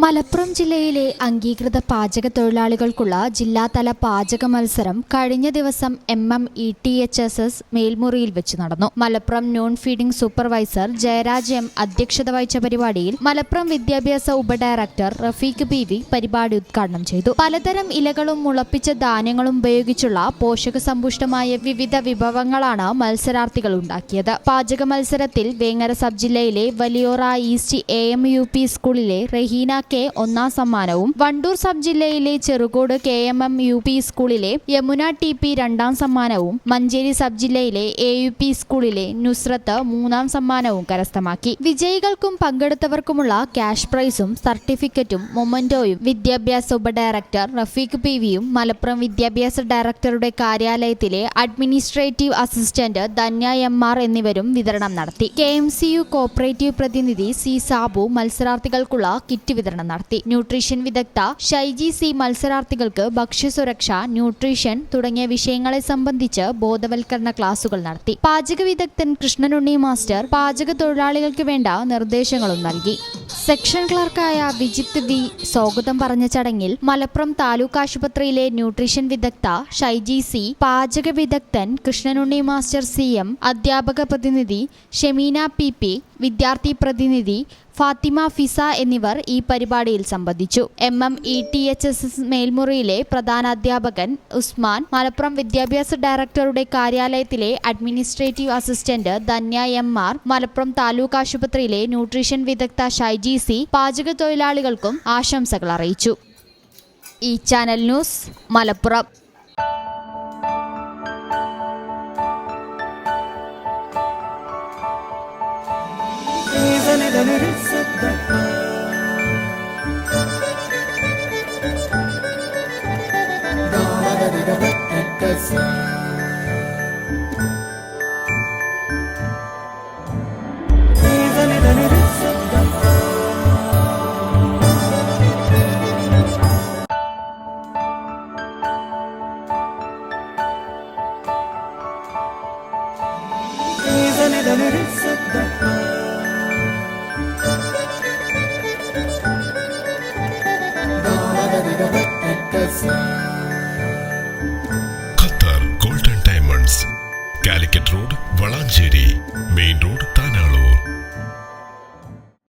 മലപ്പുറം ജില്ലയിലെ അംഗീകൃത പാചക തൊഴിലാളികൾക്കുള്ള ജില്ലാതല പാചക മത്സരം കഴിഞ്ഞ ദിവസം ETHSS മേൽമുറിയിൽ വെച്ച് നടന്നു. Malappuram non feeding supervisor Jayaraj M അധ്യക്ഷത വഹിച്ച പരിപാടിയിൽ മലപ്പുറം വിദ്യാഭ്യാസ ഉപഡയറക്ടർ റഫീഖ് BV പരിപാടി ഉദ്ഘാടനം ചെയ്തു. പലതരം ഇലകളും മുളപ്പിച്ച ധാന്യങ്ങളും ഉപയോഗിച്ചുള്ള പോഷകസമ്പുഷ്ടമായ വിവിധ വിഭവങ്ങളാണ് മത്സരാർത്ഥികൾ ഉണ്ടാക്കിയത്. പാചക മത്സരത്തിൽ വേങ്ങര സബ് ജില്ലയിലെ വലിയോറ ഈസ്റ്റ് AMUP സ്കൂളിലെ റഹീന K ഒന്നാം സമ്മാനവും വണ്ടൂർ സബ് ജില്ലയിലെ ചെറുകോട് KMM UP സ്കൂളിലെ യമുന TP രണ്ടാം സമ്മാനവും മഞ്ചേരി സബ് ജില്ലയിലെ AUP സ്കൂളിലെ നുസ്രത്ത് മൂന്നാം സമ്മാനവും കരസ്ഥമാക്കി. വിജയികൾക്കും പങ്കെടുത്തവർക്കുമുള്ള ക്യാഷ് പ്രൈസും സർട്ടിഫിക്കറ്റും മൊമന്റോയും വിദ്യാഭ്യാസ ഉപഡയറക്ടർ റഫീഖ് BVയും മലപ്പുറം വിദ്യാഭ്യാസ ഡയറക്ടറുടെ കാര്യാലയത്തിലെ അഡ്മിനിസ്ട്രേറ്റീവ് അസിസ്റ്റന്റ് ധന്യ MR എന്നിവരും വിതരണം നടത്തി. KMCU കോപ്പറേറ്റീവ് പ്രതിനിധി C സാബു മത്സരാർത്ഥികൾക്കുള്ള കിറ്റ് വിതരണം നടത്തി. ന്യൂട്രീഷൻ വിദഗ്ധ ഷൈജി C മത്സരാർത്ഥികൾക്ക് ഭക്ഷ്യസുരക്ഷ, ന്യൂട്രീഷൻ തുടങ്ങിയ വിഷയങ്ങളെ സംബന്ധിച്ച് ബോധവൽക്കരണ ക്ലാസുകൾ നടത്തി. പാചക വിദഗ്ധൻ കൃഷ്ണനുണ്ണി മാസ്റ്റർ പാചക തൊഴിലാളികൾക്ക് വേണ്ട നിർദ്ദേശങ്ങളും നൽകി. സെക്ഷൻ ക്ലർക്കായ വിജിത്ത് V സ്വാഗതം പറഞ്ഞ ചടങ്ങിൽ മലപ്പുറം താലൂക്ക് ആശുപത്രിയിലെ ന്യൂട്രീഷൻ വിദഗ്ധ ഷൈജി C, പാചക വിദഗ്ധൻ കൃഷ്ണനുണ്ണി മാസ്റ്റർ CM, അധ്യാപക പ്രതിനിധി ഷെമീന PP, വിദ്യാർത്ഥി പ്രതിനിധി ഫാത്തിമ ഫിസ എന്നിവർ ഈ പരിപാടിയിൽ സംബന്ധിച്ചു. ETHSS മേൽമുറിയിലെ പ്രധാന അധ്യാപകൻ ഉസ്മാൻ, മലപ്പുറം വിദ്യാഭ്യാസ ഡയറക്ടറുടെ കാര്യാലയത്തിലെ administrative assistant Dhanya MR, Malappuram taluk ആശുപത്രിയിലെ ന്യൂട്രീഷൻ വിദഗ്ധ ഷൈജി C പാചക തൊഴിലാളികൾക്കും ആശംസകൾ അറിയിച്ചു. ഈ ചാനൽ ന്യൂസ് മലപ്പുറം. See